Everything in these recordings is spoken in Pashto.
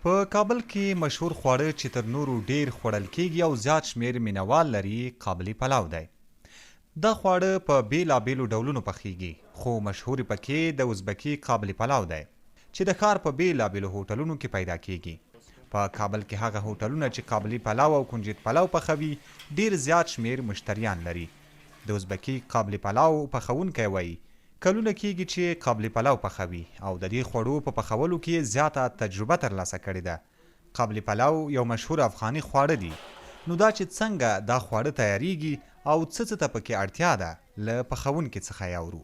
په کابل کې مشهور خواړه چې تر نورو ډیر خوړل کیږي او زیات شمیر مینوال لري قابلی پلاو دی. دا خواړه په بیلابیلو ډولونو پخیږي، خو مشهور پکې د ازبکي قابلی پلاو دی چې د ښار په بیلابیلو هوټلونو کې پیدا کیږي. په کابل کې هغه هوټلونه چې قابلی پلاو او کنجد پلاو پخوي ډیر زیات شمیر مشتریان لري. د ازبکي قابلی پلاو پخونکی وایي کلونه کیږي چې قابلی پلاو پخوي او د دې خوړو په پخولو کې زیاته تجربه ترلاسه کړې ده. قابلی پلاو یو مشهور افغاني خواړه دي. نو دا چې څنګه دا خواړه تیاریږي او څه ته پکې اړتیا ده له پخونکي څخه یې اورو.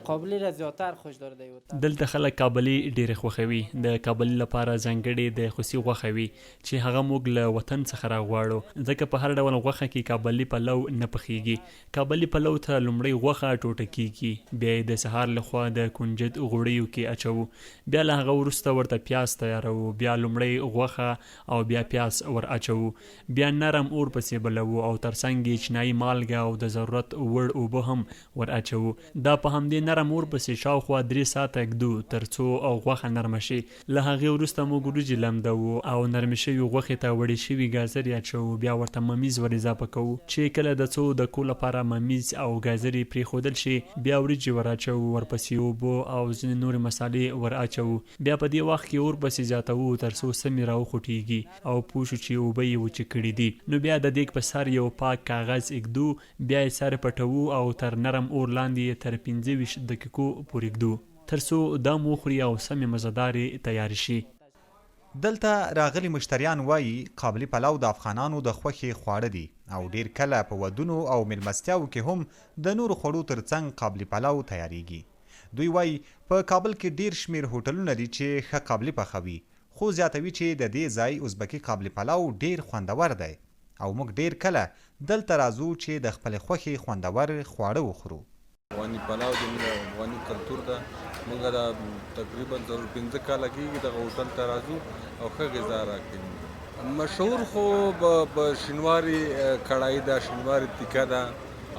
قابلی را زیاتر خوش داره دی. دلته خلک کابلی ډېر خوښوي. د کابل لپاره ځانګړې د خوسي غوښه وي چې هغه موږ له وطن څخه راغواړو، ځکه په هر ډول غوښه کې کابلی پلو نه پخیږي. کابلی پلو ته لومړی غوښه ټوټه کیږي، بیا یې د سهار لخوا د کنجد غوړیو کې اچوو، بیا له هغه وروسته ورته پیاز تیاروو، بیا لومړی غوښه او بیا پیاز ور اچوو، بیا نرم اور پسې بلوو او ترڅنګ یې چینایي مالګه او د ضرورت وړ اوبه هم ور اچوو. دا په همدې نرم اور پسې شاوخوا 3 ساعته ږدو ترڅو او غوښه نرمه شي. له هغې وروسته موږ وریجې لمدوو او نرمې شوي غوښې ته وړې شوي ګازرې اچوو، بیا ورته ممیز ور اضافه کوو چې کله د څو دقیقو لپاره ممیز او ګازرې پرېښودل شي، بیا وریجې ور اچوو، ورپسې اوبه او ځینې نورې مسالې ور اچوو، بیا په دې وخت کې اور پسې زیاتوو ترڅو سمې راوخوټېږي او پوه شو چې اوبه یې وچې کړي دي. نو بیا د دیګ په سر یو پاک کاغذ ایږدو، بیا یې سر پټوو او تر نرم اور لاندې تر 25 دقیقو پورې ږدو ترڅو دم وخوري او سمې مزهدارې تیارې شي. دلته راغلي مشتریان وایي قابلی پلاو د افغانانو د خوښې خواړه دي او ډیر کله په ودونو او میلمستیاو کې هم د نورو خوړو ترڅنګ قابلی پلاو تیاریږي. دوی وایي په کابل کې ډیر شمیر هوټلونه دي چې ښه قابلی پخوي، خو زیاتوي چې د دې ځای ازبکي قابلی پلاو ډیر خوندور دی او موږ ډیر کله دلته راځو چې د خپل خوښې خوندور خواړه وخورو. افغاني پلاو د افغاني کلتور ده. موږ دا تقریبا 15 کاله کېږي دغه هوټل ته راځو او ښه غذا راکوي. مشهور خو به شینواري کړایي ده، شینواري تیکه ده،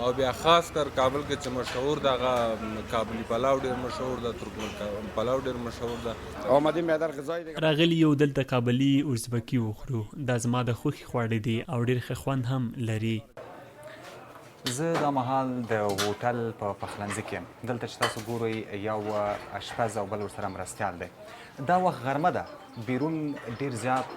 او بیا خاص کر کابل کې چې مشهور ده هغه کابلی پلاو ډېر مشهور ده، ترکمن پلاو ډېر مشهور ده او مدي معیار غذایی ده. راغلي یو دلته کابلی ازبکي وخورو. دا زما د خوښې خواړه دي او ډېر ښه خوند هم لري. زه دا مهال د هوټل په پخلنځي کې یم. دلته چې تاسو ګورئ یو اشپز او بل ورسره مرستیال دی. دا وخت غرمه ده، بیرون ډیر زیات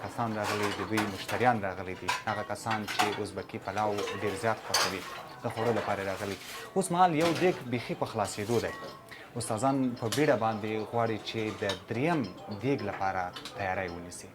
کسان راغلي دي، دوی مشتریان راغلي دي، هغه کسان چې ازبکي پلاو ډیر زیات خوښوي د خوړو لپاره راغلي. اوس مهال یو دیګ بیخي په خلاصېدو دی. استادان په بیړه باندې غواړي چې د 3م دیګ لپاره تیاری ونیسي.